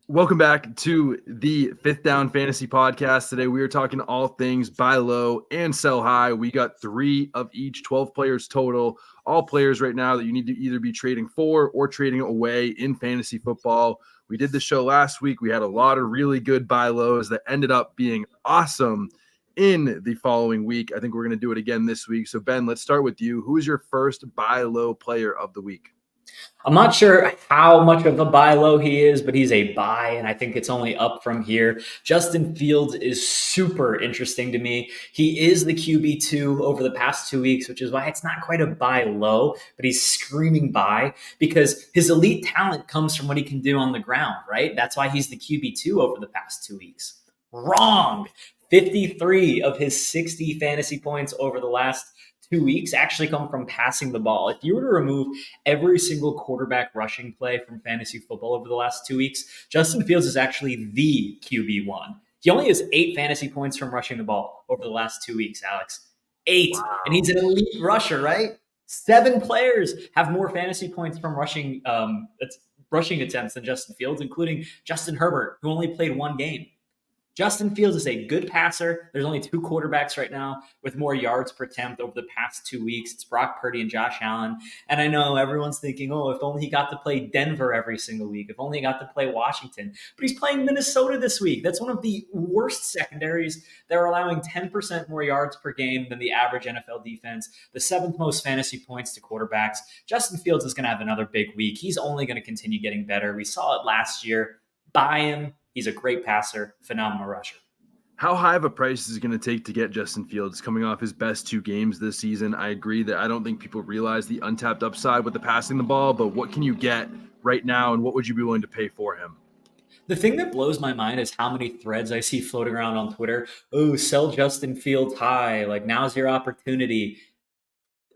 Welcome back to the Fifth Down Fantasy Podcast. Today we are talking all things buy low and sell high. We got 3 of each, 12 players total. All players right now that you need to either be trading for or trading away in fantasy football. We did the show last week. We had a lot of really good buy lows that ended up being awesome in the following week. I think we're going to do it again this week. So Ben, let's start with you. Who is your first buy low player of the week? I'm not sure how much of a buy low he is, but he's a buy, and I think it's only up from here. Justin Fields is super interesting to me. He is the QB2 over the past 2 weeks, which is why it's not quite a buy low, but he's screaming buy because his elite talent comes from what he can do on the ground, right? That's why he's the QB2 over the past 2 weeks. Wrong. 53 of his 60 fantasy points over the last 2 weeks actually come from passing the ball. If you were to remove every single quarterback rushing play from fantasy football over the last 2 weeks, Justin Fields is actually the QB1. He only has 8 fantasy points from rushing the ball over the last 2 weeks, Alex. 8. Wow. And he's an elite rusher, right? 7 players have more fantasy points from rushing attempts than Justin Fields, including Justin Herbert, who only played 1 game. Justin Fields is a good passer. There's only 2 quarterbacks right now with more yards per attempt over the past 2 weeks. It's Brock Purdy and Josh Allen. And I know everyone's thinking, oh, if only he got to play Denver every single week, if only he got to play Washington. But he's playing Minnesota this week. That's one of the worst secondaries. They're allowing 10% more yards per game than the average NFL defense, the 7th most fantasy points to quarterbacks. Justin Fields is going to have another big week. He's only going to continue getting better. We saw it last year. Buy him. He's a great passer, phenomenal rusher. How high of a price is it going to take to get Justin Fields coming off his best 2 games this season? I agree that I don't think people realize the untapped upside with the passing the ball, but what can you get right now and what would you be willing to pay for him? The thing that blows my mind is how many threads I see floating around on Twitter. Oh, sell Justin Fields high. Like, now's your opportunity.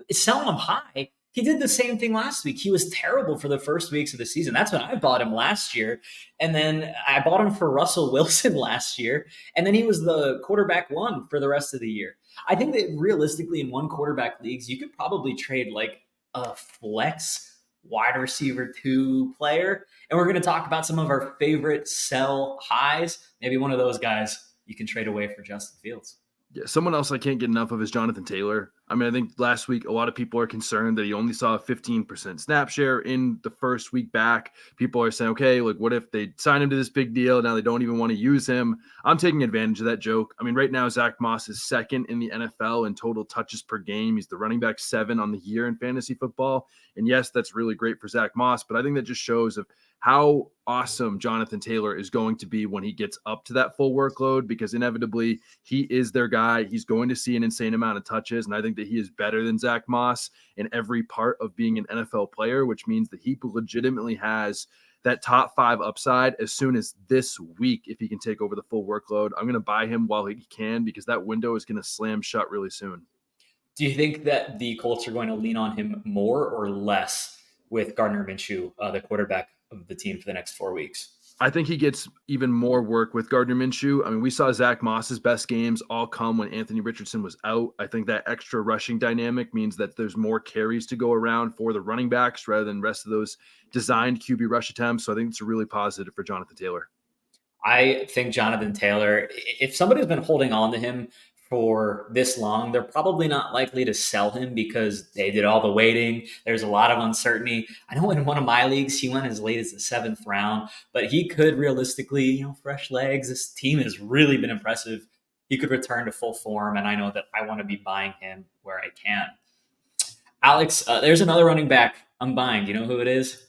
Selling him high. He did the same thing last week. He was terrible for the first weeks of the season. That's when I bought him last year. And then I bought him for Russell Wilson last year. And then he was the quarterback 1 for the rest of the year. I think that realistically, in 1 quarterback leagues, you could probably trade like a flex wide receiver 2 player. And we're going to talk about some of our favorite sell highs. Maybe one of those guys you can trade away for Justin Fields. Yeah, someone else I can't get enough of is Jonathan Taylor. I mean, I think last week a lot of people are concerned that he only saw a 15% snap share in the first week back. People are saying, okay, like what if they sign him to this big deal? Now they don't even want to use him. I'm taking advantage of that joke. I mean, right now, Zach Moss is 2nd in the NFL in total touches per game. He's the running back 7 on the year in fantasy football. And yes, that's really great for Zach Moss, but I think that just shows of how awesome Jonathan Taylor is going to be when he gets up to that full workload, because inevitably he is their guy. He's going to see an insane amount of touches. And I think that he is better than Zach Moss in every part of being an NFL player, which means that he legitimately has that top 5 upside as soon as this week. If he can take over the full workload, I'm going to buy him while he can, because that window is going to slam shut really soon. Do you think that the Colts are going to lean on him more or less with Gardner Minshew, the quarterback of the team, for the next 4 weeks? I think he gets even more work with Gardner Minshew. I mean, we saw Zach Moss's best games all come when Anthony Richardson was out. I think that extra rushing dynamic means that there's more carries to go around for the running backs rather than the rest of those designed QB rush attempts. So I think it's really positive for Jonathan Taylor. I think Jonathan Taylor, if somebody's been holding on to him for this long, they're probably not likely to sell him because they did all the waiting. There's a lot of uncertainty. I know in one of my leagues, he went as late as the 7th round, but he could realistically, fresh legs. This team has really been impressive. He could return to full form, and I know that I want to be buying him where I can. Alex, there's another running back I'm buying. Do you know who it is?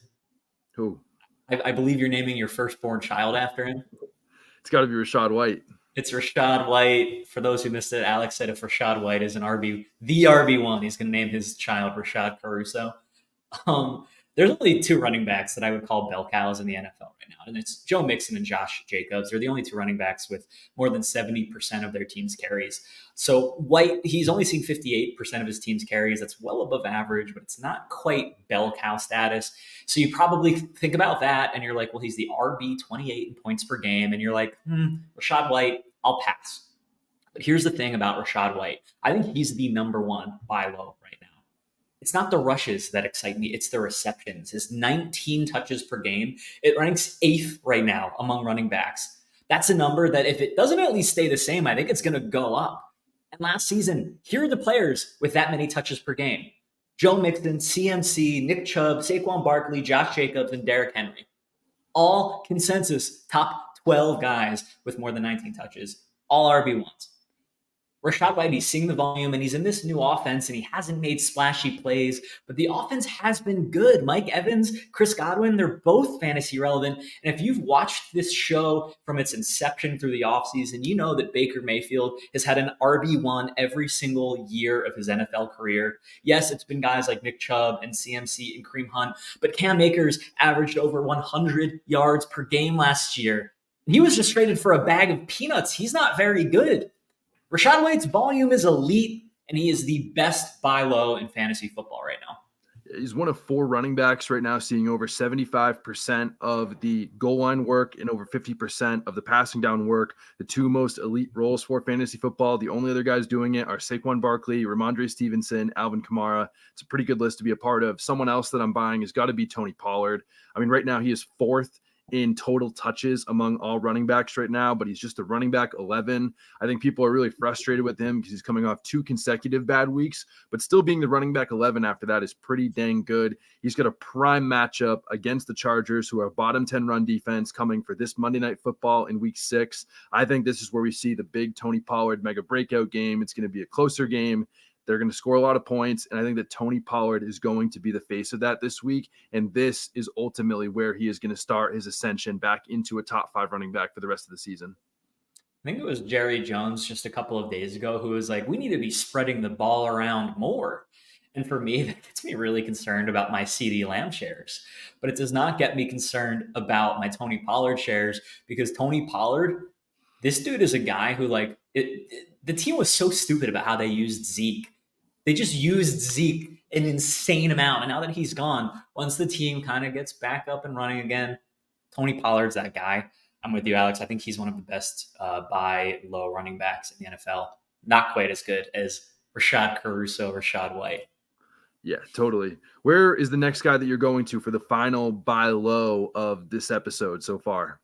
Who? I believe you're naming your firstborn child after him. It's got to be Rachaad White. It's Rachaad White. For those who missed it, Alex said if Rachaad White is the RB1, he's going to name his child Rachaad Caruso. There's only 2 running backs that I would call bell cows in the NFL right now, and it's Joe Mixon and Josh Jacobs. They're the only 2 running backs with more than 70% of their team's carries. So White, he's only seen 58% of his team's carries. That's well above average, but it's not quite bell cow status. So you probably think about that, and you're like, well, he's the RB 28 in points per game, and you're like, Rachaad White, I'll pass. But here's the thing about Rachaad White. I think he's the number 1 buy low right now. It's not the rushes that excite me, it's the receptions. His 19 touches per game, it ranks 8th right now among running backs. That's a number that if it doesn't at least stay the same, I think it's going to go up. And last season, here are the players with that many touches per game: Joe Mixon, CMC, Nick Chubb, Saquon Barkley, Josh Jacobs, and Derrick Henry. All consensus top 12 guys with more than 19 touches, all RB1s. Rachaad White, he's seeing the volume and he's in this new offense and he hasn't made splashy plays, but the offense has been good. Mike Evans, Chris Godwin, they're both fantasy relevant. And if you've watched this show from its inception through the offseason, you know that Baker Mayfield has had an RB1 every single year of his NFL career. Yes, it's been guys like Nick Chubb and CMC and Kareem Hunt, but Cam Akers averaged over 100 yards per game last year. He was just traded for a bag of peanuts. He's not very good. Rachaad White's volume is elite, and he is the best buy low in fantasy football right now. He's one of 4 running backs right now, seeing over 75% of the goal line work and over 50% of the passing down work, the 2 most elite roles for fantasy football. The only other guys doing it are Saquon Barkley, Ramondre Stevenson, Alvin Kamara. It's a pretty good list to be a part of. Someone else that I'm buying has got to be Tony Pollard. I mean, right now he is 4th in total touches among all running backs right now, but he's just a running back 11. I think people are really frustrated with him because he's coming off 2 consecutive bad weeks, but still being the running back 11 after that is pretty dang good. He's got a prime matchup against the Chargers, who are a bottom 10 run defense, coming for this Monday Night Football in week 6. I think this is where we see the big Tony Pollard mega breakout game. It's going to be a closer game. They're going to score a lot of points, and I think that Tony Pollard is going to be the face of that this week, and this is ultimately where he is going to start his ascension back into a top 5 running back for the rest of the season. I think it was Jerry Jones just a couple of days ago who was like, we need to be spreading the ball around more. And for me, that gets me really concerned about my CeeDee Lamb shares. But it does not get me concerned about my Tony Pollard shares, because Tony Pollard, this dude is a guy who, like, the team was so stupid about how they used Zeke. They just used Zeke an insane amount. And now that he's gone, once the team kind of gets back up and running again, Tony Pollard's that guy. I'm with you, Alex. I think he's one of the best buy low running backs in the NFL. Not quite as good as Rachaad White. Yeah, totally. Where is the next guy that you're going to for the final buy low of this episode so far?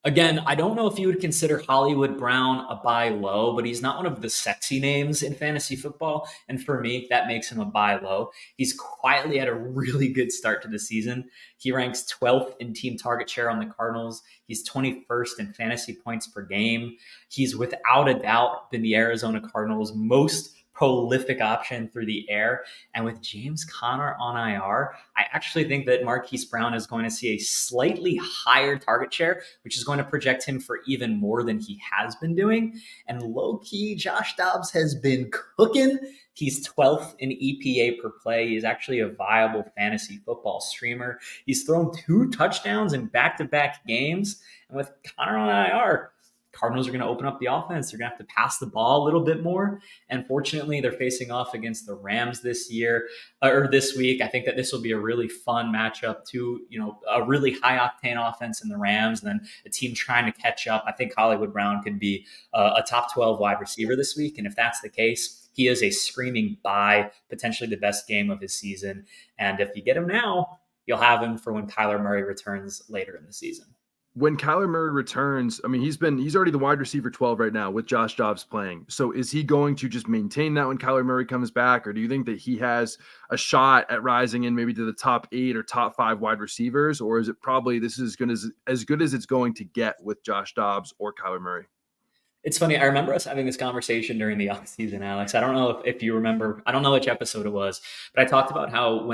Again, I don't know if you would consider Hollywood Brown a buy low, but he's not one of the sexy names in fantasy football. And for me, that makes him a buy low. He's quietly had a really good start to the season. He ranks 12th in team target share on the Cardinals. He's 21st in fantasy points per game. He's without a doubt been the Arizona Cardinals' most prolific option through the air. And with James Conner on IR, I actually think that Marquise Brown is going to see a slightly higher target share, which is going to project him for even more than he has been doing. And low-key, Josh Dobbs has been cooking. He's 12th in EPA per play. He's actually a viable fantasy football streamer. He's thrown 2 touchdowns in back-to-back games. And with Conner on IR, Cardinals are going to open up the offense. They're going to have to pass the ball a little bit more. And fortunately, they're facing off against the Rams this week. I think that this will be a really fun matchup too. A really high octane offense in the Rams, and then a team trying to catch up. I think Hollywood Brown could be a top 12 wide receiver this week. And if that's the case, he is a screaming buy, potentially the best game of his season. And if you get him now, you'll have him for when Kyler Murray returns later in the season. When Kyler Murray returns, I mean, he's already the wide receiver 12 right now with Josh Dobbs playing. So is he going to just maintain that when Kyler Murray comes back? Or do you think that he has a shot at rising in maybe to the top 8 or top 5 wide receivers? Or is it probably this is as good as it's going to get with Josh Dobbs or Kyler Murray? It's funny. I remember us having this conversation during the offseason, Alex. I don't know if you remember. I don't know which episode it was, but I talked about how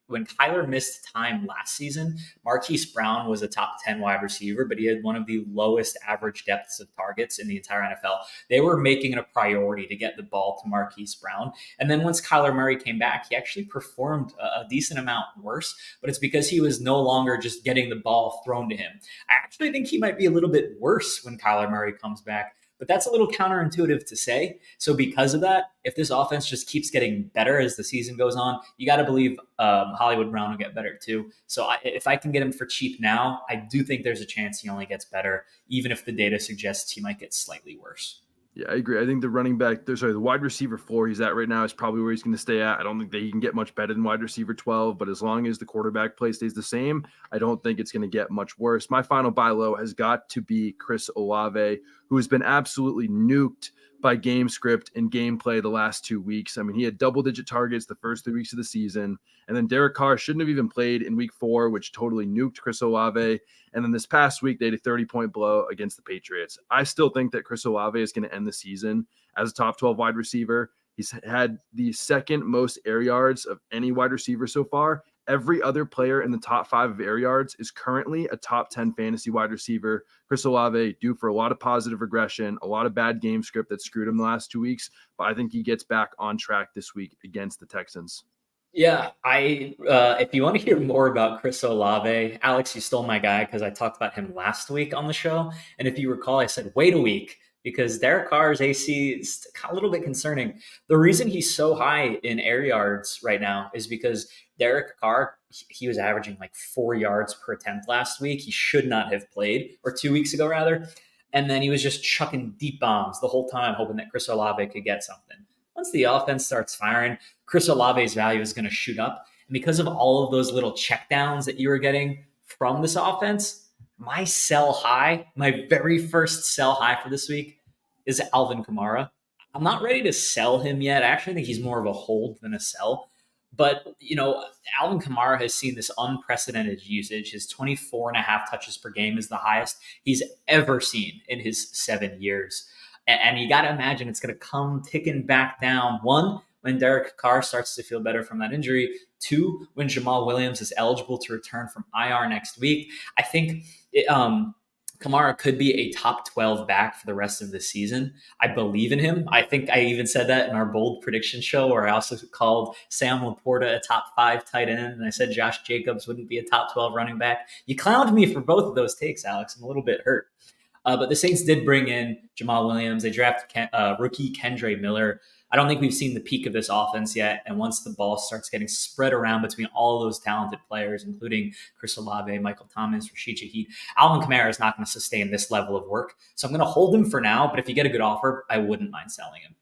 when Kyler missed time last season, Marquise Brown was a top 10 wide receiver, but he had one of the lowest average depths of targets in the entire NFL. They were making it a priority to get the ball to Marquise Brown. And then once Kyler Murray came back, he actually performed a decent amount worse, but it's because he was no longer just getting the ball thrown to him. I actually think he might be a little bit worse when Kyler Murray comes back. But that's a little counterintuitive to say. So because of that, if this offense just keeps getting better as the season goes on, you got to believe Hollywood Brown will get better too. So if I can get him for cheap now, I do think there's a chance he only gets better, even if the data suggests he might get slightly worse. Yeah, I agree. I think the wide receiver floor he's at right now is probably where he's going to stay at. I don't think that he can get much better than wide receiver 12, but as long as the quarterback play stays the same, I don't think it's going to get much worse. My final buy low has got to be Chris Olave, who has been absolutely nuked by game script and gameplay the last 2 weeks. I mean, he had double-digit targets the first 3 weeks of the season, and then Derek Carr shouldn't have even played in week 4, which totally nuked Chris Olave. And then this past week, they had a 30-point blow against the Patriots. I still think that Chris Olave is going to end the season as a top 12 wide receiver. He's had the second most air yards of any wide receiver so far. Every other player in the top 5 of air yards is currently a top 10 fantasy wide receiver. Chris Olave due for a lot of positive regression, a lot of bad game script that screwed him the last 2 weeks, but I think he gets back on track this week against the Texans. Yeah, if you want to hear more about Chris Olave, Alex, you stole my guy because I talked about him last week on the show. And if you recall, I said, wait a week because Derek Carr's AC is a little bit concerning. The reason he's so high in air yards right now is because Derek Carr, he was averaging like 4 yards per attempt last week. He should not have played, or 2 weeks ago, rather. And then he was just chucking deep bombs the whole time, hoping that Chris Olave could get something. Once the offense starts firing, Chris Olave's value is going to shoot up. And because of all of those little checkdowns that you were getting from this offense, my sell high, my very first sell high for this week is Alvin Kamara. I'm not ready to sell him yet. I actually think he's more of a hold than a sell. But, Alvin Kamara has seen this unprecedented usage. His 24 and a half touches per game is the highest he's ever seen in his 7 years. And you got to imagine it's going to come ticking back down. 1, when Derek Carr starts to feel better from that injury. 2, when Jahmyr Williams is eligible to return from IR next week. I think Kamara could be a top 12 back for the rest of the season. I believe in him. I think I even said that in our bold prediction show, where I also called Sam Laporta a top 5 tight end. And I said Josh Jacobs wouldn't be a top 12 running back. You clowned me for both of those takes, Alex. I'm a little bit hurt. But the Saints did bring in Jahmyr Williams. They drafted rookie Kendre Miller. I don't think we've seen the peak of this offense yet. And once the ball starts getting spread around between all of those talented players, including Chris Olave, Michael Thomas, Rashid Shaheed, Alvin Kamara is not going to sustain this level of work. So I'm going to hold him for now. But if you get a good offer, I wouldn't mind selling him.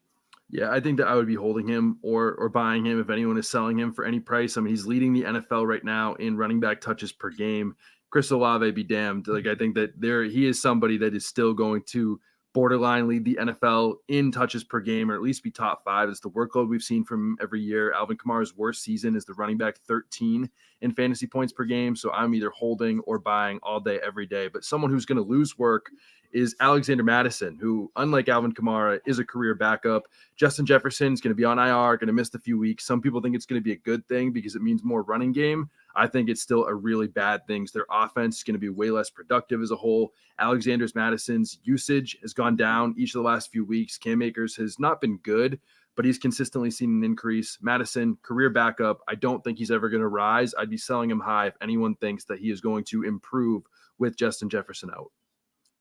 Yeah, I think that I would be holding him or buying him if anyone is selling him for any price. I mean, he's leading the NFL right now in running back touches per game. Chris Olave be damned. Like, I think that he is somebody that is still going to borderline lead the NFL in touches per game, or at least be top 5. It's the workload we've seen from every year. Alvin Kamara's worst season is the running back 13 in fantasy points per game. So I'm either holding or buying all day, every day. But someone who's going to lose work is Alexander Mattison, who, unlike Alvin Kamara, is a career backup. Justin Jefferson is going to be on IR, going to miss the few weeks. Some people think it's going to be a good thing because it means more running game. I think it's still a really bad thing. Their offense is going to be way less productive as a whole. Alexander Mattison's usage has gone down each of the last few weeks. Cam Akers has not been good, but he's consistently seen an increase. Mattison, career backup. I don't think he's ever going to rise. I'd be selling him high if anyone thinks that he is going to improve with Justin Jefferson out.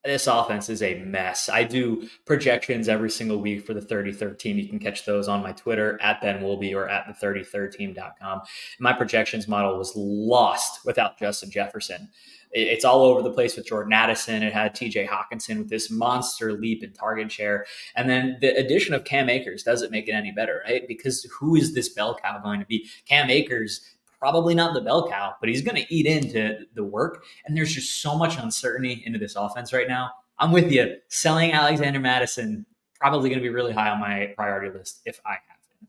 This offense is a mess. I do projections every single week for the 33rd team. You can catch those on my Twitter at Ben Wolby or at the33rdteam.com. My projections model was lost without Justin Jefferson. It's all over the place with Jordan Addison. It had TJ Hawkinson with this monster leap in target share. And then the addition of Cam Akers doesn't make it any better, right? Because who is this bell cow going to be? Cam Akers, probably not the bell cow, but he's going to eat into the work. And there's just so much uncertainty into this offense right now. I'm with you. Selling Alexander Mattison, probably going to be really high on my priority list if I have him.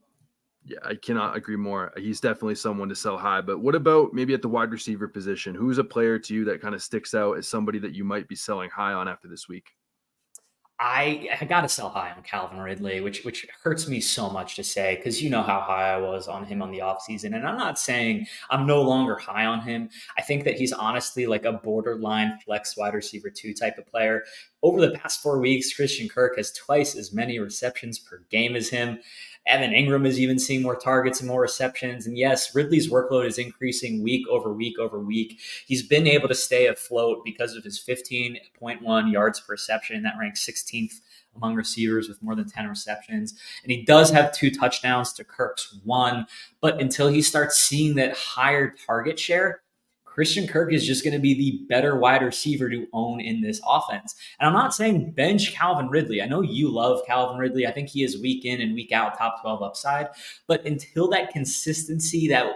Yeah, I cannot agree more. He's definitely someone to sell high. But what about maybe at the wide receiver position? Who's a player to you that kind of sticks out as somebody that you might be selling high on after this week? I got to sell high on Calvin Ridley, which hurts me so much to say because you know how high I was on him on the offseason. And I'm not saying I'm no longer high on him. I think that he's honestly like a borderline flex wide receiver 2 type of player. Over the past 4 weeks, Christian Kirk has twice as many receptions per game as him. Evan Ingram is even seeing more targets and more receptions. And yes, Ridley's workload is increasing week over week over week. He's been able to stay afloat because of his 15.1 yards per reception. That ranks 16th among receivers with more than 10 receptions. And he does have 2 touchdowns to Kirk's 1. But until he starts seeing that higher target share, Christian Kirk is just going to be the better wide receiver to own in this offense. And I'm not saying bench Calvin Ridley. I know you love Calvin Ridley. I think he is week in and week out top 12 upside. But until that consistency that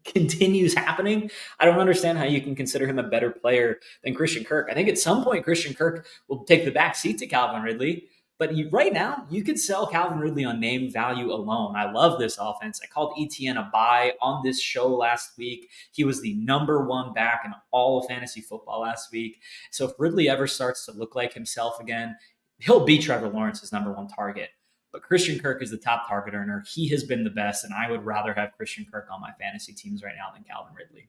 continues happening, I don't understand how you can consider him a better player than Christian Kirk. I think at some point Christian Kirk will take the back seat to Calvin Ridley. But right now, you could sell Calvin Ridley on name value alone. I love this offense. I called ETN a buy on this show last week. He was the number one back in all of fantasy football last week. So if Ridley ever starts to look like himself again, he'll be Trevor Lawrence's number one target. But Christian Kirk is the top target earner. He has been the best, and I would rather have Christian Kirk on my fantasy teams right now than Calvin Ridley.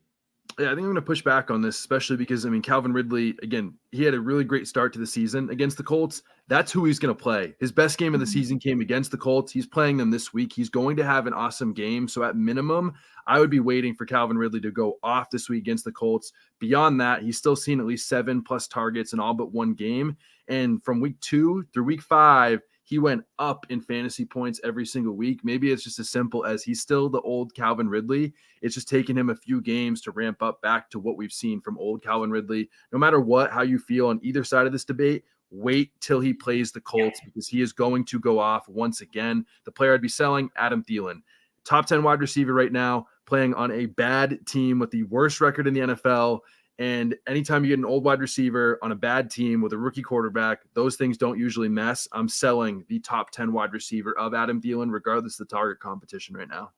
Yeah, I think I'm going to push back on this, especially because, Calvin Ridley, again, he had a really great start to the season against the Colts. That's who he's going to play. His best game of the season came against the Colts. He's playing them this week. He's going to have an awesome game. So at minimum, I would be waiting for Calvin Ridley to go off this week against the Colts. Beyond that, he's still seen at least 7+ targets in all but one game. And from week 2 through week 5, he went up in fantasy points every single week. Maybe it's just as simple as he's still the old Calvin Ridley. It's just taken him a few games to ramp up back to what we've seen from old Calvin Ridley. No matter how you feel on either side of this debate, wait till he plays the Colts because he is going to go off once again. The player I'd be selling, Adam Thielen. Top 10 wide receiver right now, playing on a bad team with the worst record in the NFL. And anytime you get an old wide receiver on a bad team with a rookie quarterback, those things don't usually mess. I'm selling the top 10 wide receiver of Adam Thielen, regardless of the target competition right now.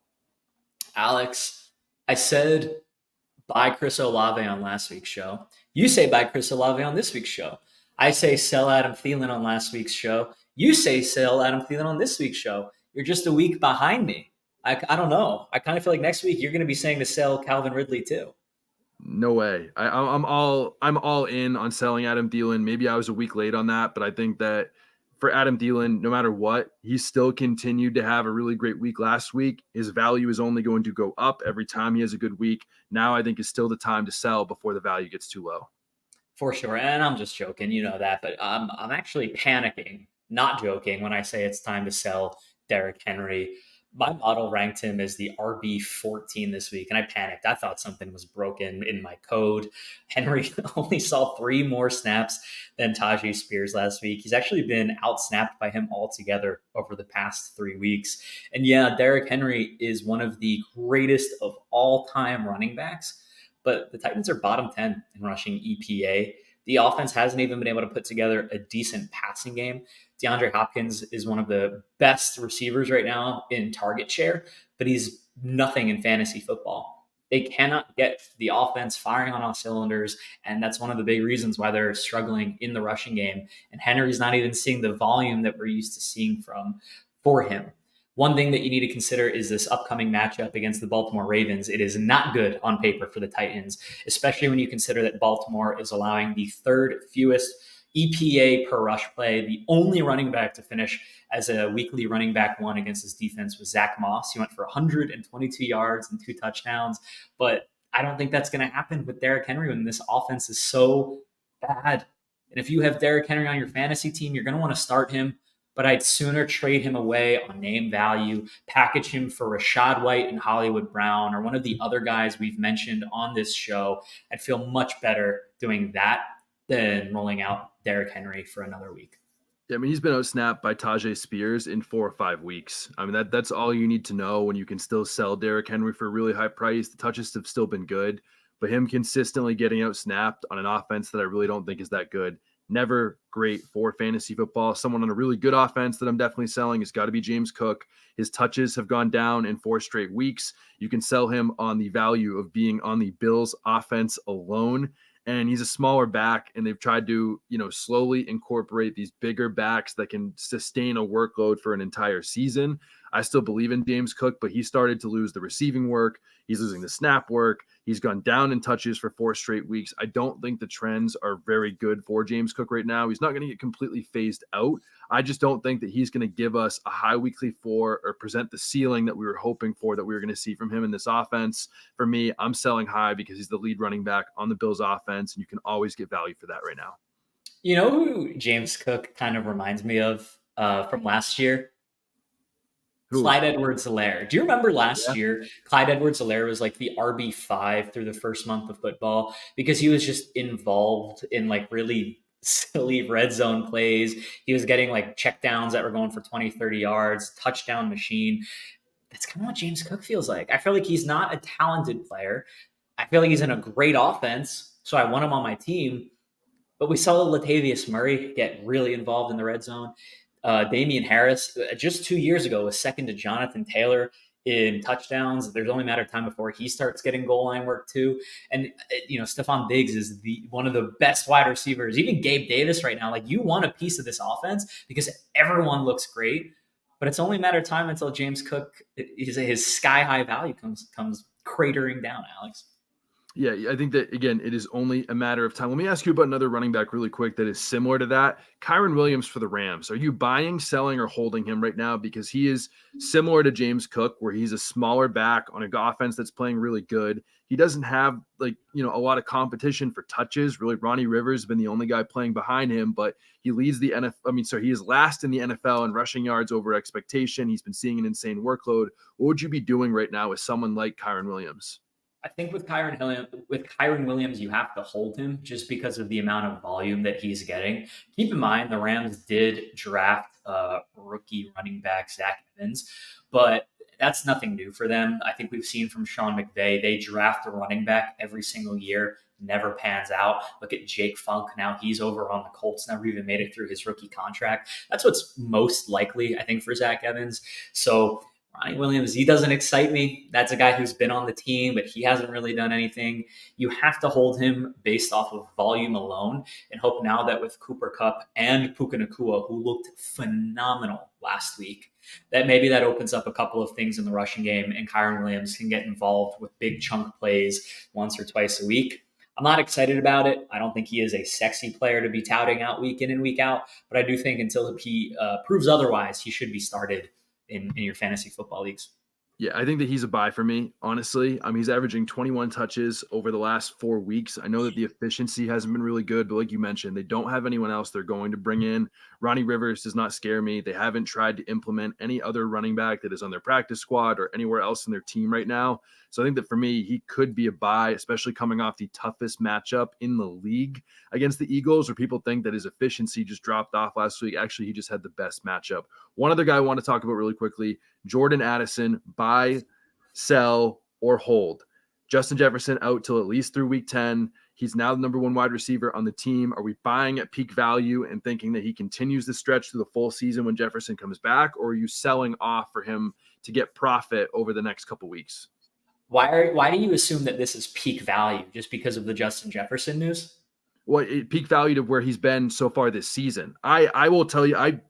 Alex, I said buy Chris Olave on last week's show. You say buy Chris Olave on this week's show. I say sell Adam Thielen on last week's show. You say sell Adam Thielen on this week's show. You're just a week behind me. I don't know. I kind of feel like next week you're going to be saying to sell Calvin Ridley too. No way. I'm all in on selling Adam Thielen. Maybe I was a week late on that, but I think that for Adam Thielen, no matter what, he still continued to have a really great week last week. His value is only going to go up every time he has a good week. Now I think is still the time to sell before the value gets too low. For sure. And I'm just joking, you know that, but I'm actually panicking, not joking when I say it's time to sell Derrick Henry. My model ranked him as the RB14 this week, and I panicked. I thought something was broken in my code. Henry only saw 3 more snaps than Tajay Spears last week. He's actually been outsnapped by him altogether over the past 3 weeks. And yeah, Derrick Henry is one of the greatest of all-time running backs, but the Titans are bottom 10 in rushing EPA. The offense hasn't even been able to put together a decent passing game. DeAndre Hopkins is one of the best receivers right now in target share, but he's nothing in fantasy football. They cannot get the offense firing on all cylinders, and that's one of the big reasons why they're struggling in the rushing game. And Henry's not even seeing the volume that we're used to seeing for him. One thing that you need to consider is this upcoming matchup against the Baltimore Ravens. It is not good on paper for the Titans, especially when you consider that Baltimore is allowing the 3rd fewest EPA per rush play. The only running back to finish as a weekly running back 1 against his defense was Zach Moss. He went for 122 yards and 2 touchdowns. But I don't think that's going to happen with Derrick Henry when this offense is so bad. And if you have Derrick Henry on your fantasy team, you're going to want to start him. But I'd sooner trade him away on name value, package him for Rachaad White and Hollywood Brown, or one of the other guys we've mentioned on this show. I'd feel much better doing that than rolling out Derrick Henry for another week. Yeah, he's been outsnapped by Tajay Spears in 4 or 5 weeks. That's all you need to know when you can still sell Derrick Henry for a really high price. The touches have still been good, but him consistently getting outsnapped on an offense that I really don't think is that good. Never great for fantasy football. Someone on a really good offense that I'm definitely selling has got to be James Cook. His touches have gone down in 4 straight weeks. You can sell him on the value of being on the Bills offense alone. And he's a smaller back, and they've tried to, slowly incorporate these bigger backs that can sustain a workload for an entire season. I still believe in James Cook, but he started to lose the receiving work. He's losing the snap work. He's gone down in touches for 4 straight weeks. I don't think the trends are very good for James Cook right now. He's not going to get completely phased out. I just don't think that he's going to give us a high weekly 4 or present the ceiling that we were hoping for, that we were going to see from him in this offense. For me, I'm selling high because he's the lead running back on the Bills offense, and you can always get value for that right now. You know who James Cook kind of reminds me of from last year? Who? Clyde Edwards-Helaire. Do you remember last Yeah. year, Clyde Edwards-Helaire was like the RB5 through the first month of football because he was just involved in like really silly red zone plays. He was getting like checkdowns that were going for 20, 30 yards, touchdown machine. That's kind of what James Cook feels like. I feel like he's not a talented player. I feel like he's in a great offense, so I want him on my team. But we saw Latavius Murray get really involved in the red zone. Damian Harris, just 2 years ago, was second to Jonathan Taylor in touchdowns. There's only a matter of time before he starts getting goal line work too. And Stephon Diggs is one of the best wide receivers. Even Gabe Davis right now, like you want a piece of this offense because everyone looks great. But it's only a matter of time until James Cook, his sky high value comes cratering down, Alex. Yeah, I think that, again, it is only a matter of time. Let me ask you about another running back really quick that is similar to that. Kyren Williams for the Rams. Are you buying, selling, or holding him right now? Because he is similar to James Cook, where he's a smaller back on an offense that's playing really good. He doesn't have, a lot of competition for touches. Really, Ronnie Rivers has been the only guy playing behind him, but he leads the NFL. He is last in the NFL in rushing yards over expectation. He's been seeing an insane workload. What would you be doing right now with someone like Kyren Williams? I think with Kyren Williams, you have to hold him just because of the amount of volume that he's getting. Keep in mind, the Rams did draft rookie running back Zach Evans, but that's nothing new for them. I think we've seen from Sean McVay, they draft a running back every single year, never pans out. Look at Jake Funk. Now he's over on the Colts, never even made it through his rookie contract. That's what's most likely, I think, for Zach Evans. So Ronnie Williams, he doesn't excite me. That's a guy who's been on the team, but he hasn't really done anything. You have to hold him based off of volume alone and hope now that with Cooper Kupp and Puka Nacua, who looked phenomenal last week, that maybe that opens up a couple of things in the rushing game and Kyren Williams can get involved with big chunk plays once or twice a week. I'm not excited about it. I don't think he is a sexy player to be touting out week in and week out, but I do think until he proves otherwise, he should be started in your fantasy football leagues. Yeah, I think that he's a buy for me, honestly. He's averaging 21 touches over the last 4 weeks. I know that the efficiency hasn't been really good, but like you mentioned, they don't have anyone else they're going to bring in. Ronnie Rivers does not scare me. They haven't tried to implement any other running back that is on their practice squad or anywhere else in their team right now. So I think that for me, he could be a buy, especially coming off the toughest matchup in the league against the Eagles, where people think that his efficiency just dropped off last week. Actually, he just had the best matchup. One other guy I want to talk about really quickly, Jordan Addison, buy, sell, or hold. Justin Jefferson out till at least through week 10. He's now the number one wide receiver on the team. Are we buying at peak value and thinking that he continues the stretch through the full season when Jefferson comes back, or are you selling off for him to get profit over the next couple weeks? Why do you assume that this is peak value to because of the Justin Jefferson news? Well, peak value to where he's been so far this season. I will tell you, I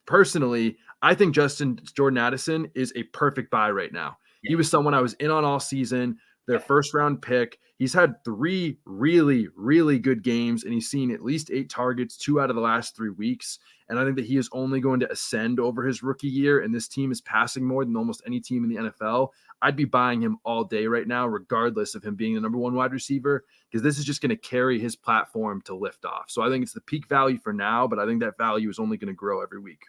personally think Jordan Addison is a perfect buy right now. Yeah. He was someone I was in on all season, their first round pick. He's had 3 really, really good games, and he's seen at least 8 targets 2 out of the last 3 weeks. And I think that he is only going to ascend over his rookie year, and this team is passing more than almost any team in the NFL. I'd be buying him all day right now, regardless of him being the number one wide receiver, because this is just going to carry his platform to lift off. So I think it's the peak value for now, but I think that value is only going to grow every week.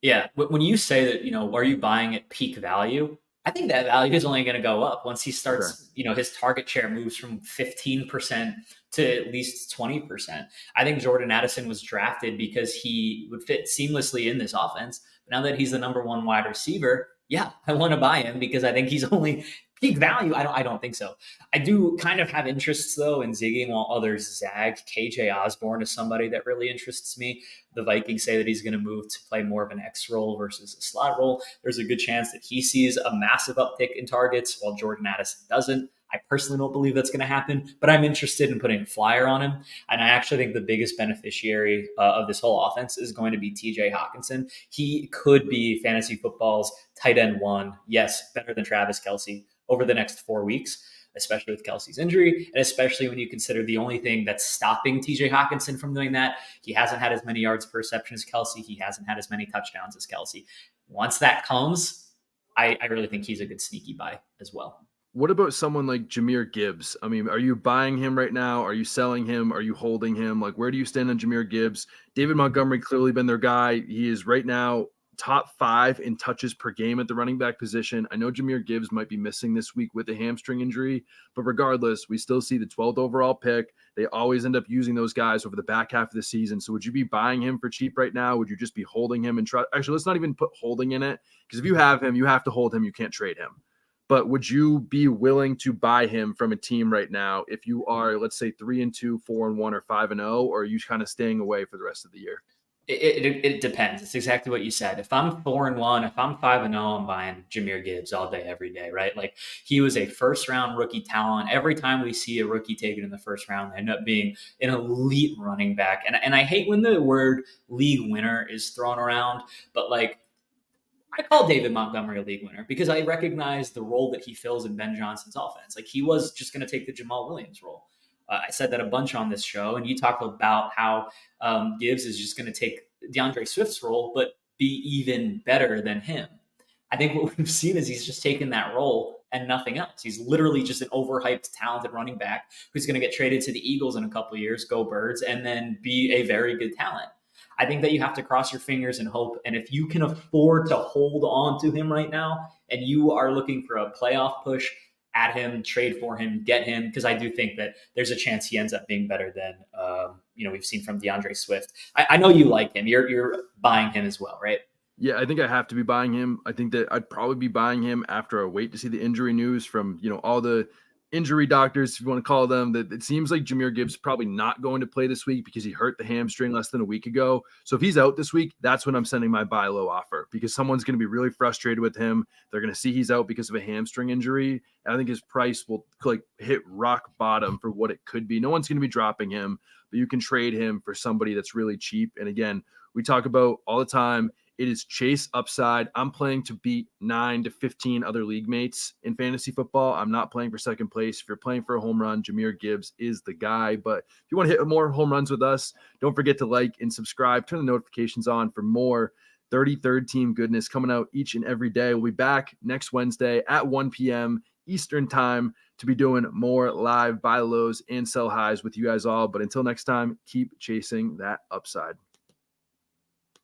Yeah. When you say that, are you buying at peak value? I think that value is only going to go up once he starts, his target share moves from 15% to at least 20%. I think Jordan Addison was drafted because he would fit seamlessly in this offense. But now that he's the number one wide receiver, yeah, I want to buy him because I think he's only peak value. I don't think so. I do kind of have interests though in zigging while others zag. KJ Osborne is somebody that really interests me. The Vikings say that he's going to move to play more of an X role versus a slot role. There's a good chance that he sees a massive uptick in targets while Jordan Addison doesn't. I personally don't believe that's going to happen, but I'm interested in putting a flyer on him. And I actually think the biggest beneficiary of this whole offense is going to be TJ Hawkinson. He could be fantasy football's tight end 1. Yes, better than Travis Kelce over the next 4 weeks, especially with Kelce's injury. And especially when you consider the only thing that's stopping TJ Hawkinson from doing that, he hasn't had as many yards per reception as Kelce. He hasn't had as many touchdowns as Kelce. Once that comes, I really think he's a good sneaky buy as well. What about someone like Jahmyr Gibbs? I mean, are you buying him right now? Are you selling him? Are you holding him? Like, where do you stand on Jahmyr Gibbs? David Montgomery clearly been their guy. He is right now top 5 in touches per game at the running back position. I know Jahmyr Gibbs might be missing this week with a hamstring injury, but regardless, we still see the 12th overall pick. They always end up using those guys over the back half of the season. So would you be buying him for cheap right now? Would you just be holding him and try? Actually, let's not even put holding in it, because if you have him, you have to hold him. You can't trade him. But would you be willing to buy him from a team right now if you are, let's say, 3-2, 4-1, or 5-0, or are you kind of staying away for the rest of the year? It depends. It's exactly what you said. If I'm 4-1, if I'm 5-0, I'm buying Jahmyr Gibbs all day, every day, right? Like, he was a first round rookie talent. Every time we see a rookie taken in the first round, they end up being an elite running back. And I hate when the word league winner is thrown around, but like, I call David Montgomery a league winner because I recognize the role that he fills in Ben Johnson's offense. Like, he was just going to take the Jamal Williams role. I said that a bunch on this show, and you talked about how Gibbs is just going to take DeAndre Swift's role, but be even better than him. I think what we've seen is he's just taken that role and nothing else. He's literally just an overhyped, talented running back who's going to get traded to the Eagles in a couple of years, go Birds, and then be a very good talent. I think that you have to cross your fingers and hope. And if you can afford to hold on to him right now, and you are looking for a playoff push, add him, trade for him, get him, because I do think that there's a chance he ends up being better than we've seen from DeAndre Swift. I know you like him. You're buying him as well, right? Yeah, I think I have to be buying him. I think that I'd probably be buying him after I wait to see the injury news from all the injury doctors, if you want to call them. That it seems like Jahmyr Gibbs probably not going to play this week because he hurt the hamstring less than a week ago. So if he's out this week, that's when I'm sending my buy low offer, because someone's going to be really frustrated with him. They're going to see he's out because of a hamstring injury, and I think his price will like hit rock bottom for what it could be. No one's going to be dropping him, but you can trade him for somebody that's really cheap. And again, we talk about all the time, it is chase upside. I'm playing to beat 9 to 15 other league mates in fantasy football. I'm not playing for second place. If you're playing for a home run, Jahmyr Gibbs is the guy. But if you want to hit more home runs with us, don't forget to like and subscribe. Turn the notifications on for more 33rd team goodness coming out each and every day. We'll be back next Wednesday at 1 p.m. Eastern time to be doing more live buy lows and sell highs with you guys all. But until next time, keep chasing that upside.